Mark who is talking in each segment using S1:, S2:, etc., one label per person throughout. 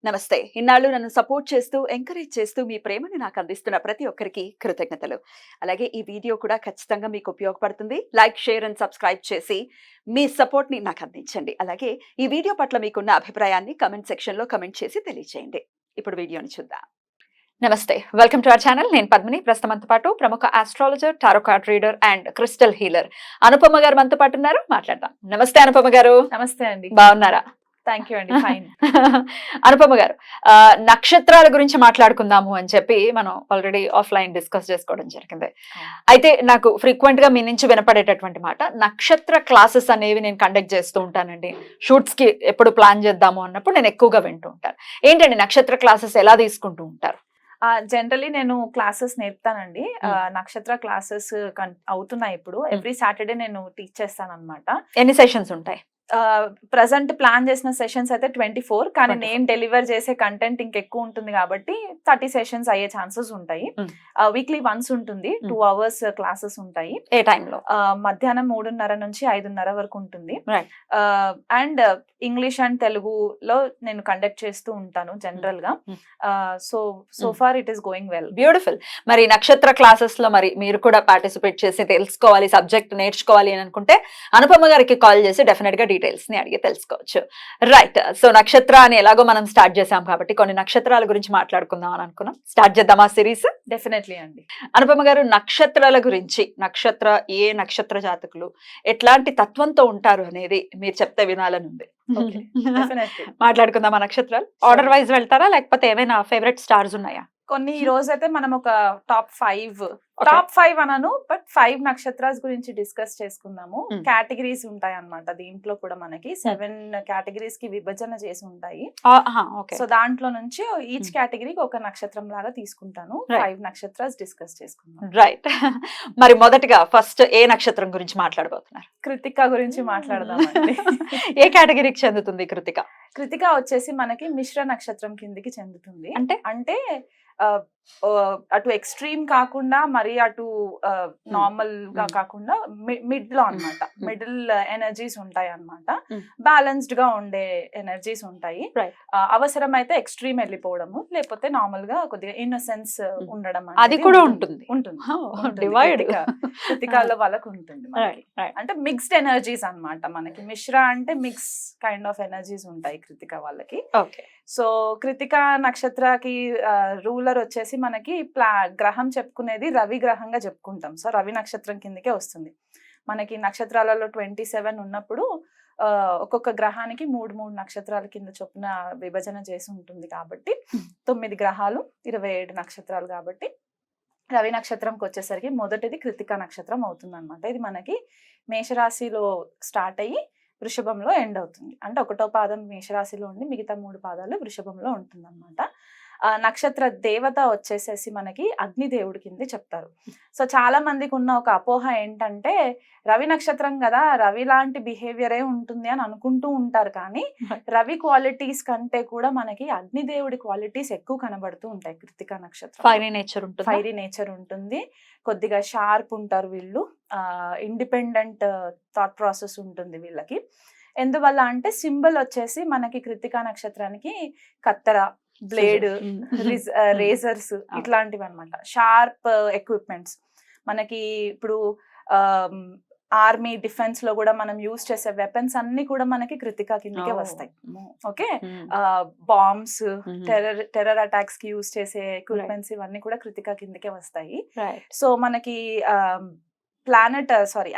S1: నమస్తే. ఇన్నాళ్ళు నన్ను సపోర్ట్ చేస్తూ, ఎంకరేజ్ చేస్తూ మీ ప్రేమని నాకు అందిస్తున్న ప్రతి ఒక్కరికి కృతజ్ఞతలు. అలాగే ఈ వీడియో కూడా ఖచ్చితంగా మీకు ఉపయోగపడుతుంది. లైక్, షేర్ అండ్ సబ్స్క్రైబ్ చేసి మీ సపోర్ట్‌ని నాకు అందించండి. అలాగే ఈ వీడియో పట్ల మీకున్న అభిప్రాయాన్ని కామెంట్ సెక్షన్‌లో కామెంట్ చేసి తెలియజేయండి. ఇప్పుడు వీడియోని చూద్దాం. నమస్తే. Welcome to our channel. నేను పద్మిని. ప్రస్తుతం మనతో పాటు ప్రముఖ astrologer, tarot card reader and crystal healer Anupama గారు మనతో పాటు ఉన్నారు. మాట్లాడదాం. నమస్తే అనుపమ గారు.
S2: నమస్తే అండి.
S1: బాగున్నారా?
S2: థ్యాంక్ యూ అండి. ఫైన్.
S1: అనుపమ గారు, నక్షత్రాల గురించి మాట్లాడుకుందాము అని చెప్పి మనం ఆల్రెడీ ఆఫ్లైన్ డిస్కస్ చేసుకోవడం జరిగింది. అయితే నాకు ఫ్రీక్వెంట్ గా మీ నుంచి వినపడేటటువంటి మాట, నక్షత్ర క్లాసెస్ అనేవి నేను కండక్ట్ చేస్తూ ఉంటానండి. షూట్స్ కి ఎప్పుడు ప్లాన్ చేద్దాము అన్నప్పుడు నేను ఎక్కువగా వింటూ ఉంటాను. ఏంటండి నక్షత్ర క్లాసెస్ ఎలా తీసుకుంటూ ఉంటారు?
S2: జనరలీ నేను క్లాసెస్ నేర్పుతానండి. నక్షత్ర క్లాసెస్ అవుతున్నాయి ఇప్పుడు. ఎవ్రీ సాటర్డే నేను టీచ్ చేస్తాను అనమాట.
S1: ఎన్ని సెషన్స్ ఉంటాయి?
S2: ప్రజెంట్ ప్లాన్ చేసిన సెషన్స్ అయితే 24, కానీ నేను డెలివర్ చేసే కంటెంట్ ఇంకెక్కువ ఉంటుంది కాబట్టి 30 సెషన్స్ అయ్యే ఛాన్సెస్ ఉంటాయి. వీక్లీ వన్స్ ఉంటుంది. 2 hours క్లాసెస్ ఉంటాయి.
S1: ఏ టైంలో?
S2: మధ్యాహ్నం 3:30 నుంచి 5:30 వరకు ఉంటుంది. అండ్ ఇంగ్లీష్ అండ్ తెలుగులో నేను కండక్ట్ చేస్తూ ఉంటాను జనరల్ గా. So far it is going well.
S1: Beautiful. మరి నక్షత్ర క్లాసెస్ లో మరి మీరు కూడా పార్టిసిపేట్ చేసి తెలుసుకోవాలి, సబ్జెక్ట్ నేర్చుకోవాలి అని అనుకుంటే అనుపమ గారికి కాల్ చేసి డెఫినెట్ గా డీటెయిల్స్ ని అడిగి తెలుసుకోవచ్చు. రైట్. సో నక్షత్ర అని ఎలాగో మనం స్టార్ట్ చేసాం కాబట్టి కొన్ని నక్షత్రాల గురించి మాట్లాడుకుందాం అని అనుకున్నాం. స్టార్ట్ చేద్దామా సిరీస్?
S2: డెఫినెట్లీ అండి.
S1: అనుపమ గారు, నక్షత్రాల గురించి, ఏ నక్షత్ర జాతకులు ఎట్లాంటి తత్వంతో ఉంటారు అనేది మీరు చెప్తే వినాలని ఉంది. మాట్లాడుకుందాం. ఆ నక్షత్రాలు ఆర్డర్ వైజ్ వెళ్తారా లేకపోతే ఏమైనా ఫేవరెట్ స్టార్స్ ఉన్నాయా?
S2: కొన్ని ఈ రోజు అయితే మనం ఒక టాప్ 5 అనను, బట్ 5 నక్షత్రాస్ గురించి డిస్కస్ చేసుకుందాము. కేటగిరీస్ ఉంటాయి అన్నమాట. దీంట్లో కూడా మనకి 7 కేటగిరీస్ కి విభజన చేసి ఉంటాయి. సో దాంట్లో నుంచి ఈచ్ కేటగిరీకి ఒక నక్షత్రం లాగా తీసుకుంటాను. 5 నక్షత్రాస్ డిస్కస్ చేసుకుందాం.
S1: రైట్. మరి మొదటగా ఫస్ట్ ఏ నక్షత్రం గురించి మాట్లాడబోతున్నారు?
S2: కృతిక గురించి మాట్లాడదామండి.
S1: ఏ కేటగిరీకి చెందుతుంది కృతిక?
S2: కృతిక వచ్చేసి మనకి మిశ్ర నక్షత్రం కిందికి చెందుతుంది. అంటే అటు ఎక్స్ట్రీమ్ కాకుండా మరి అటు నార్మల్ గా కాకుండా మిడ్ లో అన్నమాట. మిడిల్ ఎనర్జీస్ ఉంటాయి అన్నమాట. బ్యాలెన్స్డ్ గా ఉండే ఎనర్జీస్ ఉంటాయి. అవసరం అయితే ఎక్స్ట్రీమ్ వెళ్ళిపోవడము, లేకపోతే నార్మల్ గా కొద్దిగా ఇన్నోసెన్స్ ఉండడం
S1: అది కూడా ఉంటుంది.
S2: కృతికాల వాళ్ళకు ఉంటుంది. అంటే మిక్స్డ్ ఎనర్జీస్ అన్నమాట. మనకి మిశ్ర అంటే మిక్స్ కైండ్ ఆఫ్ ఎనర్జీస్ ఉంటాయి కృతిక వాళ్ళకి. సో కృతిక నక్షత్రకి రూలర్ వచ్చేసి మనకి గ్రహం చెప్పుకునేది రవి గ్రహంగా చెప్పుకుంటాం. సో రవి నక్షత్రం కిందకే వస్తుంది. మనకి నక్షత్రాలలో 27 ఉన్నప్పుడు ఒక్కొక్క గ్రహానికి 3 నక్షత్రాల కింద చొప్పున విభజన చేసి ఉంటుంది కాబట్టి 9 గ్రహాలు 27 నక్షత్రాలు కాబట్టి రవి నక్షత్రంకి వచ్చేసరికి మొదటిది కృతిక నక్షత్రం అవుతుంది అనమాట. ఇది మనకి మేషరాశిలో స్టార్ట్ అయ్యి వృషభంలో ఎండ్ అవుతుంది. అంటే 1వ పాదం మేషరాశిలో ఉండి మిగతా 3 పాదాలు వృషభంలో ఉంటుంది అనమాట. నక్షత్ర దేవత వచ్చేసేసి మనకి అగ్నిదేవుడి కింద చెప్తారు. సో చాలా మందికి ఉన్న ఒక అపోహ ఏంటంటే రవి నక్షత్రం కదా, రవి లాంటి బిహేవియరే ఉంటుంది అని అనుకుంటూ ఉంటారు. కానీ రవి క్వాలిటీస్ కంటే కూడా మనకి అగ్నిదేవుడి క్వాలిటీస్ ఎక్కువ కనబడుతూ ఉంటాయి కృతిక నక్షత్రం. ఫైరీ నేచర్ ఉంటుంది. కొద్దిగా షార్ప్ ఉంటారు వీళ్ళు. ఇండిపెండెంట్ థాట్ ప్రాసెస్ ఉంటుంది వీళ్ళకి. ఎందువల్ల అంటే సింబల్ వచ్చేసి మనకి కృతిక నక్షత్రానికి కత్తెర, బ్లేడ్, రేజర్స్ ఇట్లాంటివి అనమాట. షార్ప్ ఎక్విప్మెంట్స్ మనకి ఇప్పుడు ఆర్మీ డిఫెన్స్ లో కూడా మనం యూజ్ చేసే వెపన్స్ అన్ని కూడా మనకి కృతిక కిందకే వస్తాయి. ఓకే. బాంబ్స్, టెర్రర్ అటాక్స్ కి యూజ్ చేసే ఎక్విప్మెంట్స్ ఇవన్నీ కూడా కృతిక కిందకే వస్తాయి. సో మనకి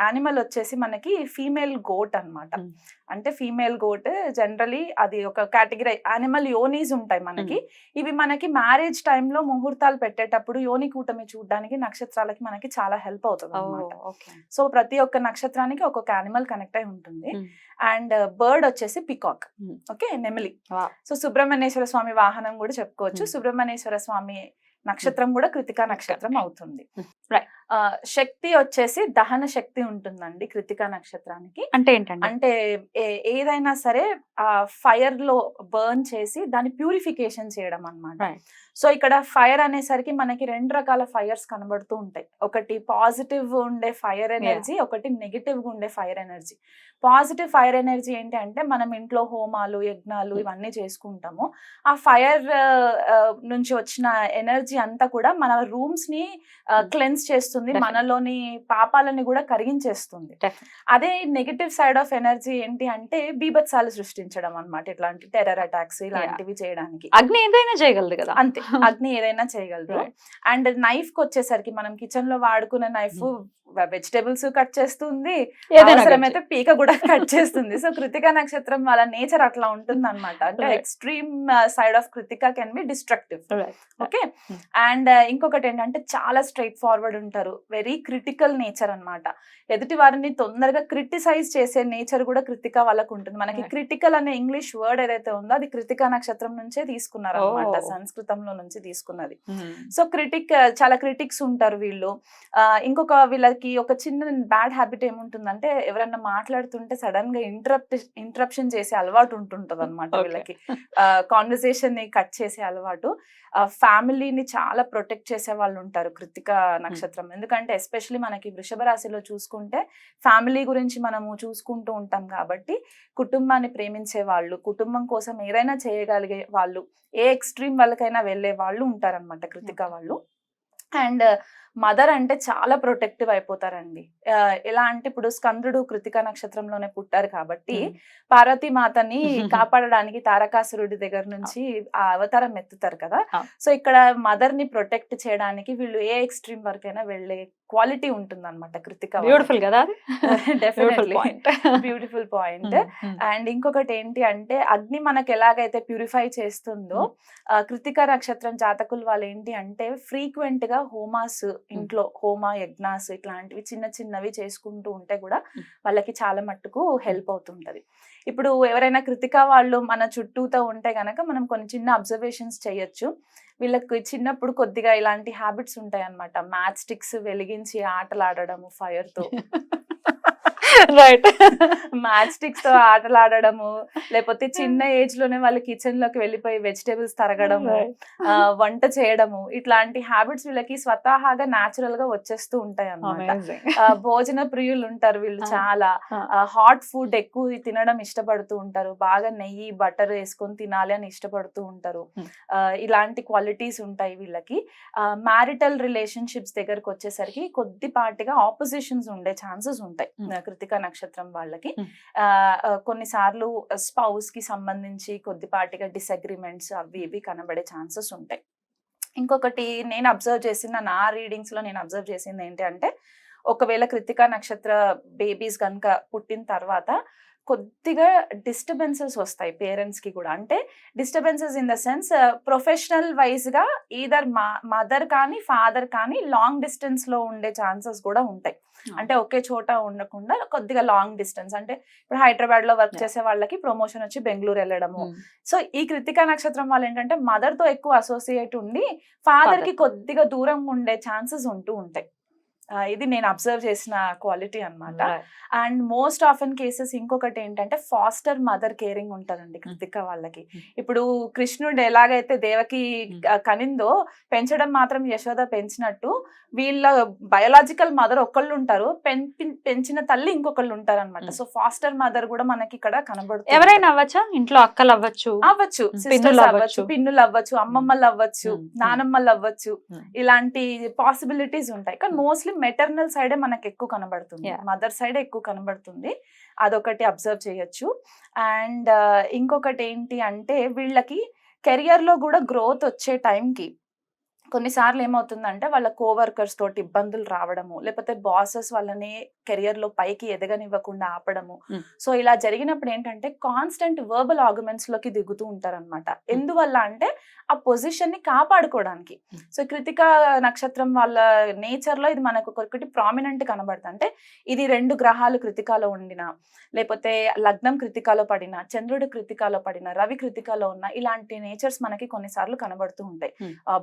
S2: యానిమల్ వచ్చేసి మనకి ఫీమేల్ గోట్ అన్నమాట. అంటే ఫీమేల్ గోట్ జనరలీ అది ఒక కేటగిరీ. యానిమల్ యోనీస్ ఉంటాయి మనకి. ఇవి మనకి మ్యారేజ్ టైంలో ముహూర్తాలు పెట్టేటప్పుడు యోని కూటమి చూడడానికి నక్షత్రాలకి మనకి చాలా హెల్ప్ అవుతుంది అనమాట. సో ప్రతి ఒక్క నక్షత్రానికి ఒక్కొక్క యానిమల్ కనెక్ట్ అయి ఉంటుంది. అండ్ బర్డ్ వచ్చేసి పికాక్. ఓకే, నెమిలి. సో సుబ్రహ్మణ్యేశ్వర స్వామి వాహనం కూడా చెప్పుకోవచ్చు. సుబ్రహ్మణ్యేశ్వర స్వామి నక్షత్రం కూడా కృతికా నక్షత్రం అవుతుంది. శక్తి వచ్చేసి దహన శక్తి ఉంటుందండి కృతికా నక్షత్రానికి.
S1: అంటే ఏంటంటే
S2: అంటే ఏదైనా సరే ఆ ఫైర్ లో బర్న్ చేసి దాన్ని ప్యూరిఫికేషన్ చేయడం అన్నమాట. సో ఇక్కడ ఫైర్ అనేసరికి మనకి 2 రకాల ఫైర్స్ కనబడుతూ ఉంటాయి. ఒకటి పాజిటివ్ ఉండే ఫైర్ ఎనర్జీ, ఒకటి నెగిటివ్ గా ఉండే fire energy. Positive fire energy ఏంటి అంటే మనం ఇంట్లో హోమాలు, యజ్ఞాలు ఇవన్నీ చేసుకుంటాము. ఆ ఫైర్ నుంచి వచ్చిన ఎనర్జీ అంతా కూడా మన రూమ్స్ ని క్లెన్స్ చేస్తుంది, మనలోని పాపాలని కూడా కరిగించేస్తుంది. అదే నెగిటివ్ సైడ్ ఆఫ్ ఎనర్జీ ఏంటి అంటే బీభత్సాలు సృష్టించడం అన్నమాట. ఇట్లాంటి టెర్రర్ అటాక్స్ ఇలాంటివి చేయడానికి
S1: అగ్ని ఏదైనా చేయగలదు కదా.
S2: అంతే, అగ్ని ఏదైనా చేయగలదు. అండ్ నైఫ్ కి వచ్చేసరికి మనం కిచెన్ లో వాడుకునే నైఫ్ వెజిటేబుల్స్ కట్ చేస్తుంది, అవసరమైతే పీక కూడా కట్ చేస్తుంది. సో కృతికా నక్షత్రం వాళ్ళ నేచర్ అట్లా ఉంటుంది అనమాట. అంటే extreme side of Krittika can be destructive. Okay. And ఇంకొకటి ఏంటంటే చాలా స్ట్రైట్ ఫార్వర్డ్ ఉంటారు, వెరీ క్రిటికల్ నేచర్ అన్నమాట. ఎదుటి వారిని తొందరగా క్రిటిసైజ్ చేసే నేచర్ కూడా కృతికా వాళ్ళకు ఉంటుంది. మనకి క్రిటికల్ అనే ఇంగ్లీష్ వర్డ్ ఏదైతే ఉందో అది కృతికా నక్షత్రం నుంచే తీసుకున్నారు అనమాట, సంస్కృతంలో నుంచి తీసుకున్నది. సో చాలా క్రిటిక్స్ ఉంటారు వీళ్ళు. ఇంకొక వీళ్ళకి ఒక చిన్న బ్యాడ్ హ్యాబిట్ ఏముంటుందంటే ఎవరన్నా మాట్లాడుతుంటే సడన్ గా ఇంటరప్షన్ చేసే అలవాటు ఉంటుంటది అనమాట వీళ్ళకి. కాన్వర్సేషన్ ని కట్ చేసే అలవాటు. ఫ్యామిలీని చాలా ప్రొటెక్ట్ చేసే వాళ్ళు ఉంటారు కృతికా నక్షత్రం. ఎందుకంటే ఎస్పెషలీ మనకి వృషభ రాశిలో చూసుకుంటే ఫ్యామిలీ గురించి మనము చూసుకుంటూ ఉంటాం కాబట్టి కుటుంబాన్ని ప్రేమించే వాళ్ళు, కుటుంబం కోసం ఏదైనా చేయగలిగే వాళ్ళు, ఏ ఎక్స్ట్రీమ్ వాళ్ళకైనా వెళ్ళే వాళ్ళు ఉంటారనమాట కృతికా వాళ్ళు. అండ్ మదర్ అంటే చాలా ప్రొటెక్టివ్ అయిపోతారండి. ఎలా అంటే ఇప్పుడు స్కందుడు కృతికా నక్షత్రంలోనే పుట్టారు కాబట్టి పార్వతీ మాతని కాపాడడానికి తారకాసురుడి దగ్గర నుంచి ఆ అవతారం ఎత్తుతారు కదా. సో ఇక్కడ మదర్ ని ప్రొటెక్ట్ చేయడానికి వీళ్ళు ఏ ఎక్స్ట్రీమ్ వరకైనా వెళ్ళే క్వాలిటీ ఉంటుంది అనమాట కృతికా.
S1: బ్యూటిఫుల్ కదా,
S2: డెఫినెట్లీ బ్యూటిఫుల్ పాయింట్. అండ్ ఇంకొకటి ఏంటి అంటే అగ్ని మనకి ఎలాగైతే ప్యూరిఫై చేస్తుందో కృతికా నక్షత్రం జాతకులు వాళ్ళు ఏంటి అంటే ఫ్రీక్వెంట్ గా హోమాస్, ఇంట్లో హోమ యజ్ఞాస్ ఇట్లాంటివి చిన్న చిన్నవి చేసుకుంటూ ఉంటే కూడా వాళ్ళకి చాలా మట్టుకు హెల్ప్ అవుతుంటది. ఇప్పుడు ఎవరైనా కృతికా వాళ్ళు మన చుట్టూతో ఉంటే గనక మనం కొన్ని చిన్న అబ్జర్వేషన్స్ చేయొచ్చు. వీళ్ళకి చిన్నప్పుడు కొద్దిగా ఇలాంటి హ్యాబిట్స్ ఉంటాయి అన్నమాట. మ్యాచ్ స్టిక్స్ వెలిగించి ఆటలాడడము ఫైర్ తో, రైట్, మ్యాచ్ స్టిక్స్ తో ఆటలాడడము, లేకపోతే చిన్న ఏజ్ లోనే వాళ్ళు కిచెన్ లోకి వెళ్ళిపోయి వెజిటేబుల్స్ తరగడము, వంట చేయడము, ఇట్లాంటి హ్యాబిట్స్ వీళ్ళకి స్వతహాగా న్యాచురల్ గా వచ్చేస్తూ ఉంటాయి అన్నమాట. భోజన ప్రియులు ఉంటారు వీళ్ళు, చాలా హాట్ ఫుడ్ ఎక్కువ తినడం ఇష్టపడుతూ ఉంటారు, బాగా నెయ్యి బటర్ వేసుకొని తినాలి అని ఇష్టపడుతూ ఉంటారు. ఇలాంటి క్వాలిటీస్ ఉంటాయి వీళ్ళకి. మ్యారిటల్ రిలేషన్షిప్స్ దగ్గరకు వచ్చేసరికి కొద్దిపాటిగా ఆపోజిషన్స్ ఉండే ఛాన్సెస్ ఉంటాయి కృతికా నక్షత్రం వాళ్ళకి. కొన్నిసార్లు స్పౌస్ కి సంబంధించి కొద్దిపాటిగా డిసగ్రిమెంట్స్ అవి ఇవి కనబడే ఛాన్సెస్ ఉంటాయి. ఇంకొకటి నేను అబ్జర్వ్ చేసిన, నా రీడింగ్స్ లో నేను అబ్జర్వ్ చేసింది ఏంటి అంటే ఒకవేళ కృతికా నక్షత్ర బేబీస్ కనుక పుట్టిన తర్వాత కొద్దిగా డిస్టర్బెన్సెస్ వస్తాయి పేరెంట్స్ కి కూడా. అంటే disturbances in the sense professional wise గా ఈదర్ మదర్ కానీ ఫాదర్ కానీ లాంగ్ డిస్టెన్స్ లో ఉండే ఛాన్సెస్ కూడా ఉంటాయి. అంటే ఒకే చోట ఉండకుండా కొద్దిగా లాంగ్ డిస్టెన్స్. అంటే ఇప్పుడు హైదరాబాద్ లో వర్క్ చేసే వాళ్ళకి ప్రమోషన్ వచ్చి బెంగళూరు వెళ్ళడము. సో ఈ కృతికా నక్షత్రం వాళ్ళు ఏంటంటే మదర్ తో ఎక్కువ అసోసియేట్ ఉండి ఫాదర్ కి కొద్దిగా దూరంగా ఉండే ఛాన్సెస్ ఉంటూ ఉంటాయి. ఇది నేను అబ్జర్వ్ చేసిన క్వాలిటీ అన్నమాట. అండ్ మోస్ట్ ఆఫెన్ కేసెస్ ఇంకొకటి ఏంటంటే ఫాస్టర్ మదర్ కేరింగ్ ఉంటదండి కృతికా వాళ్ళకి. ఇప్పుడు కృష్ణుడు ఎలాగైతే దేవకి కనిందో పెంచడం మాత్రం యశోద పెంచినట్టు వీళ్ళ బయోలాజికల్ మదర్ ఒకళ్ళు ఉంటారు, పెంచిన తల్లి ఇంకొకళ్ళు ఉంటారు అనమాట. సో ఫాస్టర్ మదర్ కూడా మనకి ఇక్కడ కనబడుతుంది.
S1: ఎవరైనా అవ్వచ్చా, ఇంట్లో అక్కలు అవ్వచ్చు,
S2: సిస్టర్స్ అవ్వచ్చు, పిన్నులు అవ్వచ్చు, అమ్మమ్మలు అవ్వచ్చు, నానమ్మలు అవ్వచ్చు, ఇలాంటి పాసిబిలిటీస్ ఉంటాయి. కానీ మోస్ట్లీ మెటర్నల్ సైడే మనకి ఎక్కువ కనబడుతుంది, మదర్ సైడ్ ఎక్కువ కనబడుతుంది. అదొకటి అబ్జర్వ్ చేయొచ్చు. అండ్ ఇంకొకటి ఏంటి అంటే వీళ్ళకి కెరియర్ లో కూడా గ్రోత్ వచ్చే టైంకి కొన్నిసార్లు ఏమవుతుందంటే వాళ్ళ కోవర్కర్స్ తోటి ఇబ్బందులు రావడము, లేకపోతే బాసెస్ వాళ్ళని కెరియర్ లో పైకి ఎదగనివ్వకుండా ఆపడము. సో ఇలా జరిగినప్పుడు ఏంటంటే కాన్స్టెంట్ వర్బల్ ఆర్గ్యుమెంట్స్ లోకి దిగుతూ ఉంటారనమాట. ఎందువల్ల అంటే ఆ పొజిషన్ ని కాపాడుకోవడానికి. సో కృతికా నక్షత్రం వాళ్ళ నేచర్ లో ఇది మనకు ఒకటి ప్రామినెంట్ కనబడుతుంది. అంటే ఇది 2 గ్రహాలు కృతికాలో ఉండినా, లేకపోతే లగ్నం కృతికాలో పడినా, చంద్రుడు కృతికాలో పడినా, రవి కృతికాలో ఉన్న ఇలాంటి నేచర్స్ మనకి కొన్నిసార్లు కనబడుతూ ఉంటాయి.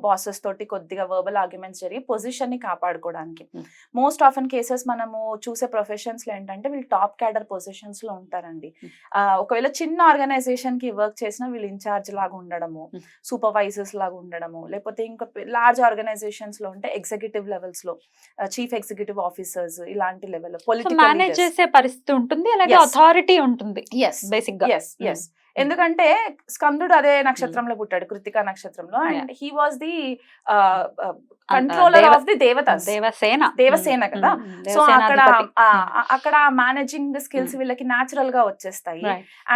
S2: బాసెస్ తోటి తోటి కొద్దిగా వర్బల్ ఆర్గ్యుమెంట్స్ జరిగి పొజిషన్ ని కాపాడుకోవడానికి.
S1: Hmm.
S2: మోస్ట్ ఆఫెన్ కేసెస్ మనము చూసే ప్రొఫెషన్స్ లో ఏంటంటే వీళ్ళు టాప్ క్యాడర్ పొజిషన్స్ లో ఉంటారండి. ఒకవేళ చిన్న ఆర్గనైజేషన్ కి వర్క్ చేసినా వీళ్ళు ఇన్ఛార్జ్ లాగా ఉండడము, సూపర్వైజర్స్ లాగా ఉండడము, లేకపోతే ఇంకా లార్జ్ ఆర్గనైజేషన్స్ లో ఉంటే ఎగ్జిక్యూటివ్ లెవెల్స్ లో చీఫ్ ఎగ్జిక్యూటివ్ ఆఫీసర్స్ ఇలాంటి లెవెల్
S1: మేనేజ్ చేసే పరిస్థితి ఉంటుంది, అలాగే అథారిటీ ఉంటుంది బేసిక్ గా.
S2: ఎందుకంటే స్కందుడు అదే నక్షత్రంలో పుట్టాడు, కృతికా నక్షత్రంలో, and he was the controller of the Devasena కదా. సో అక్కడ మేనేజింగ్ స్కిల్స్ వీళ్ళకి న్యాచురల్ గా వచ్చేస్తాయి.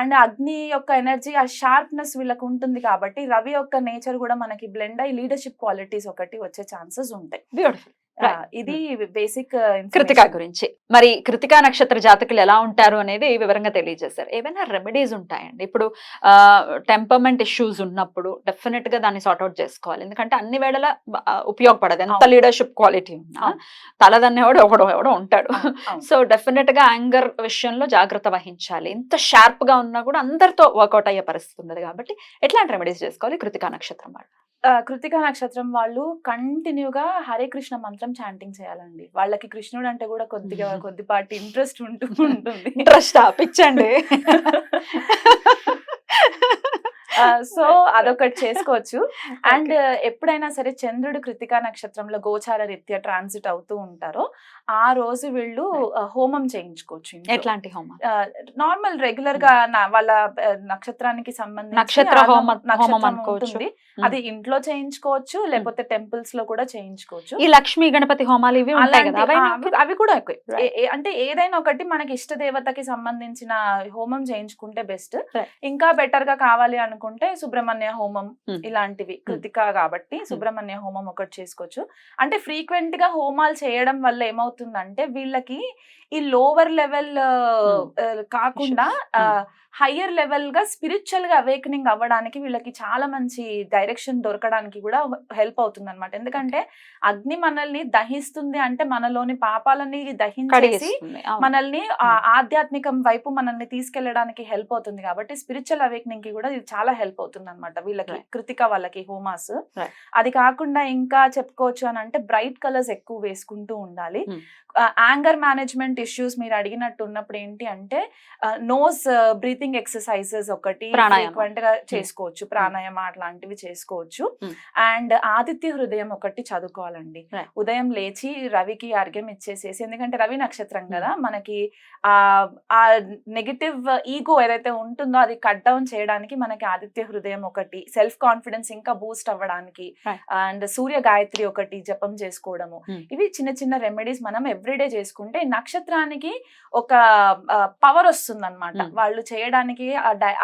S2: అండ్ అగ్ని యొక్క ఎనర్జీ, ఆ షార్ప్నెస్ వీళ్ళకి ఉంటుంది కాబట్టి రవి యొక్క నేచర్ కూడా మనకి బ్లెండ్ అయ్యి లీడర్షిప్ క్వాలిటీస్ ఒకటి వచ్చే ఛాన్సెస్ ఉంటాయి.
S1: బ్యూటిఫుల్.
S2: ఇది బేసిక్
S1: కృతికా గురించి. మరి కృతికా నక్షత్ర జాతకులు ఎలా ఉంటారు అనేది వివరంగా తెలియజేశారు. ఏమైనా రెమెడీస్ ఉంటాయండి? ఇప్పుడు టెంపర్మెంట్ ఇష్యూస్ ఉన్నప్పుడు డెఫినెట్ గా దాన్ని సార్ట్అవుట్ చేసుకోవాలి, ఎందుకంటే అన్ని వేళలా ఉపయోగపడదు. ఎంత లీడర్షిప్ క్వాలిటీ ఉన్నా తలదన్నేవాడు ఎవడో ఉంటాడు. సో డెఫినెట్ గా యాంగర్ విషయంలో జాగ్రత్త వహించాలి. ఇంత షార్ప్ గా ఉన్నా కూడా అందరితో వర్కౌట్ అయ్యే పరిస్థితి ఉండదు కాబట్టి ఎట్లాంటి రెమెడీస్ చేసుకోవాలి కృతికా నక్షత్రం వాళ్ళు?
S2: కృతికా నక్షత్రం వాళ్ళు కంటిన్యూగా హరే కృష్ణ మంత్రం చాంటింగ్ చేయాలండి. వాళ్ళకి కృష్ణుడు అంటే కూడా కొద్దిపాటి ఇంట్రెస్ట్ ఉంటుంది.
S1: ఇంట్రెస్ట్ పిచ్చండి.
S2: సో అదొకటి చేసుకోవచ్చు. అండ్ ఎప్పుడైనా సరే చంద్రుడు కృతికా నక్షత్రంలో గోచార రీత్యా ట్రాన్సిట్ అవుతూ ఉంటారో ఆ రోజు వీళ్ళు హోమం చేయించుకోవచ్చు.
S1: ఎట్లాంటి హోమం?
S2: నార్మల్ రెగ్యులర్ గా వాళ్ళ నక్షత్రానికి సంబంధించి
S1: నక్షత్ర హోమం
S2: ఉంటుంది. అది ఇంట్లో చేయించుకోవచ్చు, లేకపోతే టెంపుల్స్ లో కూడా చేయించుకోవచ్చు.
S1: ఈ లక్ష్మీ గణపతి హోమాలు ఇవి
S2: అవి కూడా అంటే ఏదైనా ఒకటి మనకి ఇష్ట దేవతకి సంబంధించిన హోమం చేయించుకుంటే బెస్ట్. ఇంకా బెటర్ గా కావాలి అనుకుంటే సుబ్రహ్మణ్య హోమం ఇలాంటివి, కృతికా కాబట్టి సుబ్రహ్మణ్య హోమం ఒకటి చేసుకోవచ్చు. అంటే ఫ్రీక్వెంట్ గా హోమాలు చేయడం వల్ల ఏమవుతుందంటే వీళ్ళకి ఈ లోవర్ లెవెల్ కాకుండా హయ్యర్ లెవెల్ గా స్పిరిచువల్ గా అవేకనింగ్ అవ్వడానికి వీళ్ళకి చాలా మంచి డైరెక్షన్ దొరకడానికి కూడా హెల్ప్ అవుతుంది అనమాట. ఎందుకంటే అగ్ని మనల్ని దహిస్తుంది అంటే మనలోని పాపాలని దహించేసి మనల్ని ఆధ్యాత్మికం వైపు మనల్ని తీసుకెళ్లడానికి హెల్ప్ అవుతుంది. కాబట్టి స్పిరిచువల్ అవేకనింగ్ కి కూడా ఇది చాలా హెల్ప్ అవుతుంది అనమాట వీళ్ళకి, కృతిక వాళ్ళకి హోమాస్. అది కాకుండా ఇంకా చెప్పుకోవచ్చు అని అంటే బ్రైట్ కలర్స్ ఎక్కువ వేసుకుంటూ ఉండాలి. యాంగర్ మేనేజ్మెంట్ ఇష్యూస్ మీరు అడిగినట్టు ఉన్నప్పుడు ఏంటి అంటే నోస్ బ్రీతింగ్ ఎక్సర్సైజెస్ ఒకటి ఫ్రీక్వెంట్ గా చేసుకోవచ్చు, ప్రాణాయామ అట్లాంటివి చేసుకోవచ్చు. అండ్ ఆదిత్య హృదయం ఒకటి చదువుకోవాలండి. ఉదయం లేచి రవికి అర్ఘ్యం ఇచ్చేసేసి, ఎందుకంటే రవి నక్షత్రం కదా మనకి ఆ నెగటివ్ ఈగో ఏదైతే ఉంటుందో అది కట్ డౌన్ చేయడానికి మనకి ఆదిత్య హృదయం ఒకటి, సెల్ఫ్ కాన్ఫిడెన్స్ ఇంకా బూస్ట్ అవ్వడానికి, అండ్ సూర్య గాయత్రి ఒకటి జపం చేసుకోవడము. ఇవి చిన్న చిన్న రెమెడీస్ మనం ఎవ్రీడే చేసుకుంటే నక్షత్రానికి ఒక పవర్ వస్తుంది అనమాట. వాళ్ళు చేయడానికి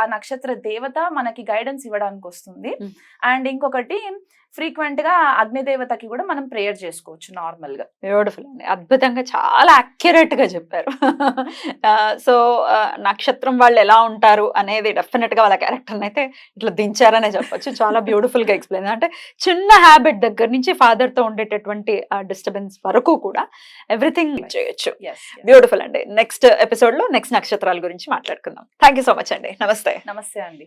S2: ఆ నక్షత్ర దేవత మనకి గైడెన్స్ ఇవ్వడానికి వస్తుంది. అండ్ ఇంకొకటి ఫ్రీక్వెంట్ గా అగ్నిదేవతకి కూడా మనం ప్రేయర్ చేసుకోవచ్చు నార్మల్ గా.
S1: బ్యూటిఫుల్ అండి, అద్భుతంగా చాలా అక్యురేట్ గా చెప్పారు. సో నక్షత్రం వాళ్ళు ఎలా ఉంటారు అనేది డెఫినెట్ గా వాళ్ళ క్యారెక్టర్ అయితే ఇట్లా దించారనే చెప్పొచ్చు. చాలా బ్యూటిఫుల్ గా ఎక్స్ప్లెయిన్, అంటే చిన్న హ్యాబిట్ దగ్గర నుంచి ఫాదర్ తో ఉండేటటువంటి డిస్టర్బెన్స్ వరకు కూడా ఎవ్రీథింగ్ చేయొచ్చు. బ్యూటిఫుల్ అండి. నెక్స్ట్ ఎపిసోడ్ లో నెక్స్ట్ నక్షత్రాల గురించి మాట్లాడుకుందాం. థ్యాంక్ యూ సో మచ్ అండి. నమస్తే.
S2: నమస్తే అండి.